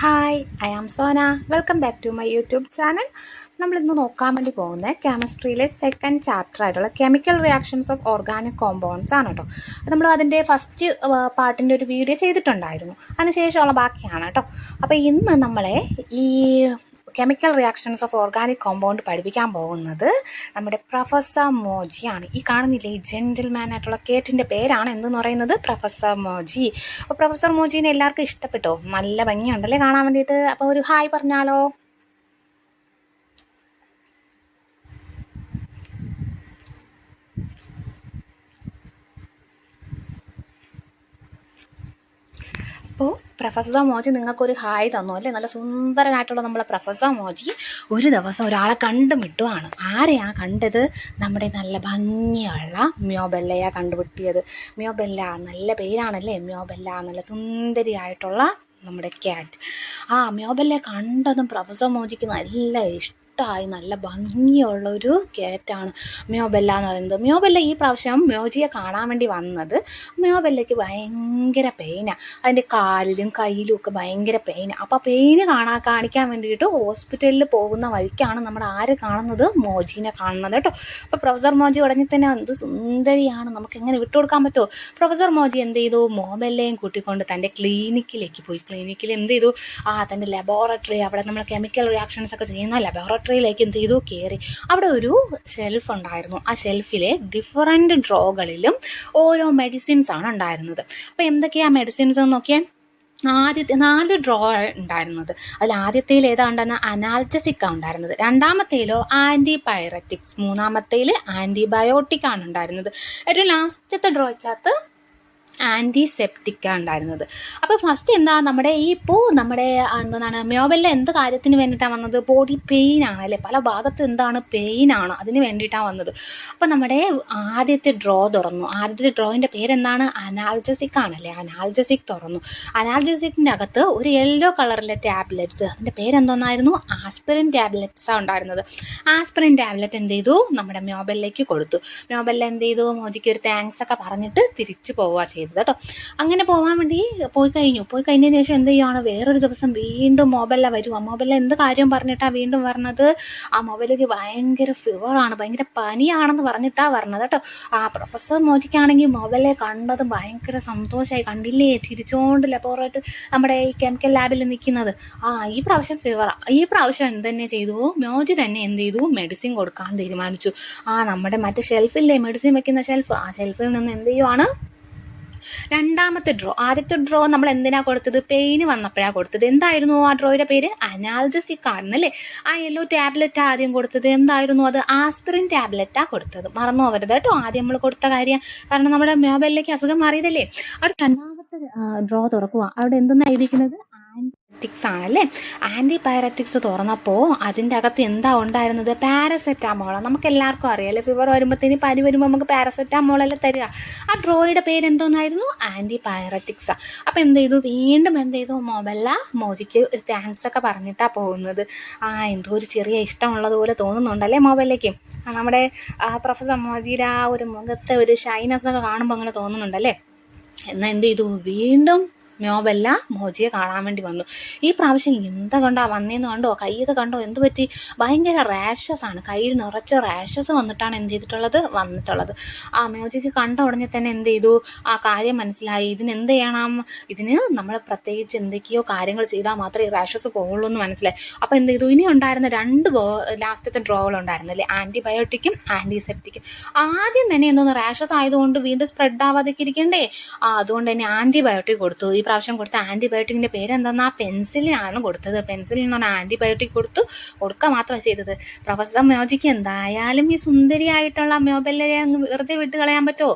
Hi, I am Sona. Welcome back to my YouTube channel. നമ്മളിന്ന് നോക്കാൻ വേണ്ടി പോകുന്നത് കെമിസ്ട്രിയിലെ സെക്കൻഡ് ചാപ്റ്റർ ആയിട്ടുള്ള chemical reactions of organic compounds ആണ് കേട്ടോ. നമ്മൾ അതിൻ്റെ ഫസ്റ്റ് പാർട്ടിൻ്റെ ഒരു വീഡിയോ ചെയ്തിട്ടുണ്ടായിരുന്നു. അതിനുശേഷമുള്ള ബാക്കിയാണ് കേട്ടോ. അപ്പോൾ ഇന്ന് നമ്മളെ ഈ chemical reactions of organic compound പഠിപ്പിക്കാൻ പോകുന്നത് നമ്മുടെ പ്രൊഫസർ മോജിയാണ്. ഈ കാണുന്നില്ലേ, ഈ ജെന്റിൽമാൻ ആയിട്ടുള്ള കേറ്റിൻ്റെ പേരാണ് എന്തെന്ന് പറയുന്നത്, പ്രൊഫസർ മോജി. അപ്പോൾ പ്രൊഫസർ മോജീനെ എല്ലാവർക്കും ഇഷ്ടപ്പെട്ടോ? നല്ല ഭംഗിയുണ്ടല്ലേ കാണാൻ വേണ്ടിയിട്ട്. അപ്പോൾ ഒരു ഹായ് പറഞ്ഞാലോ? അപ്പോൾ പ്രൊഫസർ മോജി നിങ്ങൾക്കൊരു ഹായ് തന്നു അല്ലേ? നല്ല സുന്ദരനായിട്ടുള്ള നമ്മളെ പ്രൊഫസർ മോജി ഒരു ദിവസം ഒരാളെ കണ്ടുമുട്ടുവാണ്. ആരെയാ കണ്ടത്? നമ്മുടെ നല്ല ഭംഗിയുള്ള മ്യോബെല്ലയാ കണ്ടുപിട്ടിയത്. മ്യോബെല്ല നല്ല പേരാണല്ലേ, മ്യോബെല്ല. നല്ല സുന്ദരിയായിട്ടുള്ള നമ്മുടെ ക്യാറ്റ്. മ്യോബെല്ലയെ കണ്ടതും പ്രൊഫസർ മോജിക്ക് നല്ല നല്ല ഭംഗിയുള്ളൊരു ക്യാറ്റാണ് മ്യോബെല്ല എന്ന് പറയുന്നത്. മ്യോബെല്ല ഈ പ്രാവശ്യം മ്യോജിയെ കാണാൻ വേണ്ടി വന്നത്. മ്യോബെല്ലയ്ക്ക് ഭയങ്കര പെയിനാണ്, അതിൻ്റെ കാലിലും കയ്യിലും ഒക്കെ ഭയങ്കര പെയിനാണ്. അപ്പോൾ പെയിന് കാണിക്കാൻ വേണ്ടിയിട്ട് ഹോസ്പിറ്റലിൽ പോകുന്ന വഴിക്കാണ് നമ്മുടെ ആര് കാണുന്നത്, മോജീനെ കാണുന്നത് കേട്ടോ. അപ്പോൾ പ്രൊഫസർ മോജി ഉടനെ തന്നെ എന്ത് സുന്ദരിയാണ്, നമുക്ക് എങ്ങനെ വിട്ടുകൊടുക്കാൻ പറ്റുമോ? പ്രൊഫസർ മോജി എന്ത് ചെയ്തു, മ്യോബെല്ലയും കൂട്ടിക്കൊണ്ട് തൻ്റെ ക്ലിനിക്കിലേക്ക് പോയി. ക്ലിനിക്കിൽ എന്ത് ചെയ്തു, തൻ്റെ ലബോറട്ടറി, അവിടെ നമ്മൾ കെമിക്കൽ റിയാക്ഷൻസ് ഒക്കെ ചെയ്യുന്ന ലബോറട്ടറിയിലേക്ക് എന്ത് ചെയ്തു, കയറി. അവിടെ ഒരു ഷെൽഫ് ഉണ്ടായിരുന്നു. ആ ഷെൽഫിലെ ഡിഫറൻറ്റ് ഡ്രോകളിലും ഓരോ മെഡിസിൻസ് ആണ് ഉണ്ടായിരുന്നത്. അപ്പോൾ എന്തൊക്കെയാണ് മെഡിസിൻസ് എന്ന് നോക്കിയാൽ, ആദ്യത്തെ 4 ഡ്രോ ഉണ്ടായിരുന്നത്. അതിൽ ആദ്യത്തേൽ ഏതാണ്ടെന്ന് അനാൽജസിക്കാണ് ഉണ്ടായിരുന്നത്, രണ്ടാമത്തേലോ ആൻറ്റിപൈററ്റിക്സ്, മൂന്നാമത്തേൽ ആൻറ്റിബയോട്ടിക് ആണ് ഉണ്ടായിരുന്നത്, ഏറ്റവും ലാസ്റ്റത്തെ ഡ്രോയ്ക്കകത്ത് ആൻറ്റിസെപ്റ്റിക്കാണ് ഉണ്ടായിരുന്നത്. അപ്പോൾ ഫസ്റ്റ് എന്താ, നമ്മുടെ എന്താണ് മ്യോബെല്ല എന്ത് കാര്യത്തിന് വേണ്ടിയിട്ടാണ് വന്നത്? ബോഡി പെയിൻ ആണ് അല്ലേ, പല ഭാഗത്ത് എന്താണ് പെയിനാണ്, അതിന് വേണ്ടിയിട്ടാണ് വന്നത്. അപ്പോൾ നമ്മുടെ ആദ്യത്തെ ഡ്രോ തുറന്നു. ആദ്യത്തെ ഡ്രോയിൻ്റെ പേരെന്താണ്? അനാൽജസിക് ആണല്ലേ. അനാൽജസിക് തുറന്നു. അനാൽജസിക്കിൻ്റെ അകത്ത് ഒരു യെല്ലോ കളറിലെ ടാബ്ലറ്റ്സ്, അതിൻ്റെ പേരെന്തോന്നായിരുന്നു? ആസ്പിരിൻ ടാബ്ലറ്റ്സാണ് ഉണ്ടായിരുന്നത്. ആസ്പിരിൻ ടാബ്ലറ്റ് എന്ത് ചെയ്തു, നമ്മുടെ മ്യോബെല്ലയ്ക്ക് കൊടുത്തു. മ്യോബെല്ല എന്ത് ചെയ്തു, മോജിക്ക് ഒരു താങ്ക്സ് ഒക്കെ പറഞ്ഞിട്ട് തിരിച്ചു പോവുക ചെയ്തു കേട്ടോ. അങ്ങനെ പോകാൻ വേണ്ടി പോയി കഴിഞ്ഞതിന് ശേഷം എന്ത് ചെയ്യുകയാണ്, വേറൊരു ദിവസം വീണ്ടും മ്യോബെല്ല വരുക. മ്യോബെല്ല എന്ത് കാര്യം പറഞ്ഞിട്ടാണ് വീണ്ടും പറഞ്ഞത്? മ്യോബെല്ലയ്ക്ക് ഭയങ്കര ഫീവറാണ്, ഭയങ്കര പനിയാണെന്ന് പറഞ്ഞിട്ടാണ് പറഞ്ഞത് കേട്ടോ. പ്രൊഫസർ മോജിക്കാണെങ്കിൽ മ്യോബെല്ലയെ കണ്ടതും ഭയങ്കര സന്തോഷമായി. കണ്ടില്ലേ, ചിരിച്ചോണ്ട് ലബോറട്ടറി നമ്മുടെ ഈ കെമിക്കൽ ലാബിൽ നിൽക്കുന്നത്. ഈ പ്രാവശ്യം ഫീവറാണ്. ഈ പ്രാവശ്യം എന്ത് തന്നെ ചെയ്തു, മ്യോജി തന്നെ എന്ത് ചെയ്തു, മെഡിസിൻ കൊടുക്കാൻ തീരുമാനിച്ചു. നമ്മുടെ മറ്റേ ഷെൽഫില്ലേ, മെഡിസിൻ വെക്കുന്ന ഷെൽഫ്, ആ ഷെൽഫിൽ നിന്ന് എന്ത് ചെയ്യുവാണ്, രണ്ടാമത്തെ ഡ്രോ. ആദ്യത്തെ ഡ്രോ നമ്മൾ എന്തിനാ കൊടുത്തത്? പെയിന് വന്നപ്പോഴാണ് കൊടുത്തത്. എന്തായിരുന്നു ആ ഡ്രോയുടെ പേര്? അനാൽജസിക് ആയിരുന്നല്ലേ. ആ യെല്ലോ ടാബ്ലറ്റ് ആദ്യം കൊടുത്തത് എന്തായിരുന്നു? അത് ആസ്പിരിൻ ടാബ്ലറ്റാ കൊടുത്തത്. മറന്നു പോകരുത് കേട്ടോ, ആദ്യം നമ്മൾ കൊടുത്ത കാര്യം. കാരണം നമ്മുടെ മ്യോബെല്ലയ്ക്ക് അസുഖം മാറിയതല്ലേ. അവിടെ രണ്ടാമത്തെ ഡ്രോ തുറക്കുക. അവിടെ എന്തെന്നാ എഴുതിയിരിക്കുന്നത്? ആൻറ്റിപൈററ്റിക്സ് ആണല്ലേ. ആൻറ്റിപൈററ്റിക്സ് തുറന്നപ്പോൾ അതിൻ്റെ അകത്ത് എന്താ ഉണ്ടായിരുന്നത്? പാരസെറ്റാമോളാണ്. നമുക്ക് എല്ലാവർക്കും അറിയാമല്ലേ, ഫീവർ വരുമ്പോഴത്തേന്, പനി വരുമ്പോൾ നമുക്ക് പാരസെറ്റാമോളല്ലേ തരിക. ആ ഡ്രോയുടെ പേര് എന്തോന്നായിരുന്നു? ആൻറ്റിപൈററ്റിക്സാ. അപ്പോൾ എന്ത് ചെയ്തു, വീണ്ടും എന്ത് ചെയ്തു, മ്യോബെല്ല മോജിക്ക് ഒരു താങ്ക്സ് ഒക്കെ പറഞ്ഞിട്ടാണ് പോകുന്നത്. എന്തോ ഒരു ചെറിയ ഇഷ്ടമുള്ളതുപോലെ തോന്നുന്നുണ്ടല്ലേ മ്യോബെല്ലയ്ക്ക്. നമ്മുടെ പ്രൊഫസർ മോജിയുടെ ആ ഒരു മുഖത്തെ ഒരു ഷൈനസ് ഒക്കെ കാണുമ്പോൾ അങ്ങനെ തോന്നുന്നുണ്ടല്ലേ. എന്നാൽ എന്ത് ചെയ്തു, വീണ്ടും മ്യോബെല്ല മോജിയെ കാണാൻ വേണ്ടി വന്നു. ഈ പ്രാവശ്യം എന്താ കണ്ടോ വന്നേന്ന് കണ്ടോ, കൈയൊക്കെ കണ്ടോ, എന്ത് പറ്റി? ഭയങ്കര റാഷസ് ആണ്, കയ്യിൽ നിറച്ച് റാഷസ് വന്നിട്ടാണ് എന്ത് വന്നിട്ടുള്ളത്. മോജിക്ക് കണ്ട ഉടനെ തന്നെ എന്ത് ചെയ്തു, ആ കാര്യം മനസ്സിലായി. ഇതിന് എന്ത് ചെയ്യണം, ഇതിന് നമ്മൾ പ്രത്യേകിച്ച് എന്തൊക്കെയോ കാര്യങ്ങൾ ചെയ്താൽ മാത്രമേ ഈ റാഷസ് പോകുള്ളൂ എന്ന് മനസ്സിലായി. അപ്പോൾ എന്ത് ചെയ്തു, ഇനി ഉണ്ടായിരുന്ന 2 ലാസ്റ്റത്തെ ഡ്രോകൾ ഉണ്ടായിരുന്നു അല്ലേ, ആൻറ്റിബയോട്ടിക്കും ആൻറ്റിസെപ്റ്റിക്കും. ആദ്യം തന്നെ എന്തോന്ന്, റാഷസ് ആയതുകൊണ്ട് വീണ്ടും സ്പ്രെഡ് ആവാതൊക്കെ ഇരിക്കണ്ടേ, അതുകൊണ്ട് തന്നെ ആൻറ്റിബയോട്ടിക് കൊടുത്തു. ഈ പ്രാവശ്യം കൊടുത്ത ആൻറ്റിബയോട്ടിക്കിൻ്റെ പേരെന്തെന്നാ? പെൻസിലിനാണ് കൊടുത്തത്. പെൻസിലിൻ എന്ന് പറഞ്ഞാൽ ആൻറ്റിബയോട്ടിക് കൊടുക്കുക മാത്രമാണ് ചെയ്തത്. പ്രൊഫസർ മ്യോജിക്ക് എന്തായാലും ഈ സുന്ദരിയായിട്ടുള്ള മ്യോബെല്ലയെ അങ്ങ് വെറുതെ വിട്ട് കളയാൻ പറ്റുമോ?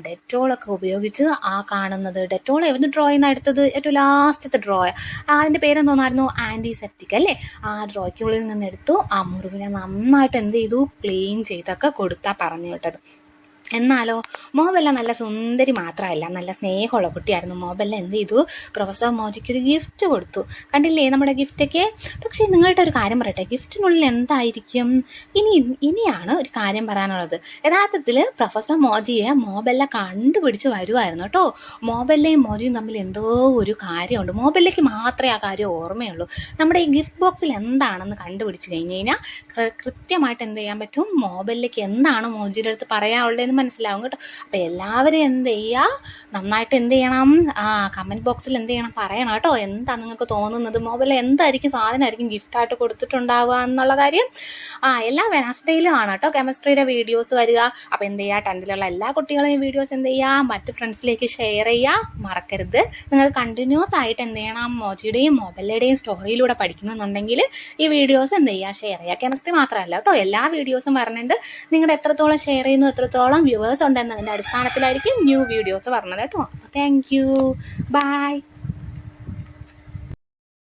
ഡെറ്റോളൊക്കെ ഉപയോഗിച്ച് കാണുന്നത്. ഡെറ്റോൾ ഏത് ഡ്രോയിന്നാണ് എടുത്തത്? ഏറ്റവും ലാസ്റ്റത്തെ ഡ്രോ. അതിൻ്റെ പേരെന്തോന്നായിരുന്നു? ആൻറ്റിസെപ്റ്റിക് അല്ലേ. ആ ഡ്രോയ്ക്കുള്ളിൽ നിന്ന് എടുത്തു. ആ മുറിവിനെ നന്നായിട്ട് എന്ത് ചെയ്തു, ക്ലീൻ ചെയ്തൊക്കെ കൊടുത്താൽ പറഞ്ഞു വിട്ടത്. എന്നാലോ മോബെല്ല നല്ല സുന്ദരി മാത്രമല്ല, നല്ല സ്നേഹമുള്ള കുട്ടിയായിരുന്നു. മോബെല്ല എന്ത് ചെയ്തു, പ്രൊഫസർ മോജിക്ക് ഒരു ഗിഫ്റ്റ് കൊടുത്തു. കണ്ടില്ലേ നമ്മുടെ ഗിഫ്റ്റൊക്കെ. പക്ഷേ നിങ്ങളുടെ ഒരു കാര്യം പറയട്ടെ, ഗിഫ്റ്റിനുള്ളിൽ എന്തായിരിക്കും? ഇനിയാണ് ഒരു കാര്യം പറയാനുള്ളത്. യഥാർത്ഥത്തിൽ പ്രൊഫസർ മോജിയെ മോബെല്ല കണ്ടുപിടിച്ച് വരുമായിരുന്നു കേട്ടോ. മോബെല്ലയും മോജിയും തമ്മിൽ എന്തോ ഒരു കാര്യമുണ്ട്. മോബെല്ലയ്ക്ക് മാത്രമേ ആ കാര്യം ഓർമ്മയുള്ളൂ. നമ്മുടെ ഈ ഗിഫ്റ്റ് ബോക്സിൽ എന്താണെന്ന് കണ്ടുപിടിച്ച് കഴിഞ്ഞ് കഴിഞ്ഞാൽ കൃത്യമായിട്ട് എന്ത് ചെയ്യാൻ പറ്റും, മോബെല്ലയ്ക്ക് എന്താണ് മോജിയുടെ അടുത്ത് പറയാനുള്ളതെന്ന് മനസ്സിലാവും കേട്ടോ. അപ്പം എല്ലാവരും എന്ത് ചെയ്യുക, നന്നായിട്ട് എന്ത് ചെയ്യണം, കമൻറ്റ് ബോക്സിൽ എന്ത് ചെയ്യണം, പറയണം കേട്ടോ. എന്താ നിങ്ങൾക്ക് തോന്നുന്നത്, മോബെല്ല എന്തായിരിക്കും സാധനമായിരിക്കും ഗിഫ്റ്റായിട്ട് കൊടുത്തിട്ടുണ്ടാവുക എന്നുള്ള കാര്യം. എല്ലാ വെനസ്ഡേയിലും ആണ് കേട്ടോ കെമിസ്ട്രിയുടെ വീഡിയോസ് വരിക. അപ്പം എന്ത് ചെയ്യുക, 10th എല്ലാ കുട്ടികളെയും വീഡിയോസ് എന്ത് ചെയ്യുക, മറ്റ് ഫ്രണ്ട്സിലേക്ക് ഷെയർ ചെയ്യുക, മറക്കരുത്. നിങ്ങൾ കണ്ടിന്യൂസ് ആയിട്ട് എന്ത് ചെയ്യണം, മോജിയുടെയും മോബെല്ലയുടെയും സ്റ്റോറിയിലൂടെ പഠിക്കുന്നുണ്ടെങ്കിൽ ഈ വീഡിയോസ് എന്ത് ചെയ്യുക, ഷെയർ ചെയ്യുക. കെമിസ്ട്രി മാത്രമല്ല കേട്ടോ, എല്ലാ വീഡിയോസും പറഞ്ഞിട്ട് നിങ്ങളുടെ എത്രത്തോളം ഷെയർ ചെയ്യുന്നു, എത്രത്തോളം വ്യൂവേഴ്സ് ഉണ്ടെന്നതിൻ്റെ അടിസ്ഥാനത്തിലായിരിക്കും ന്യൂ വീഡിയോസ് പറഞ്ഞത് കേട്ടോ. അപ്പോൾ താങ്ക് യു, ബൈ.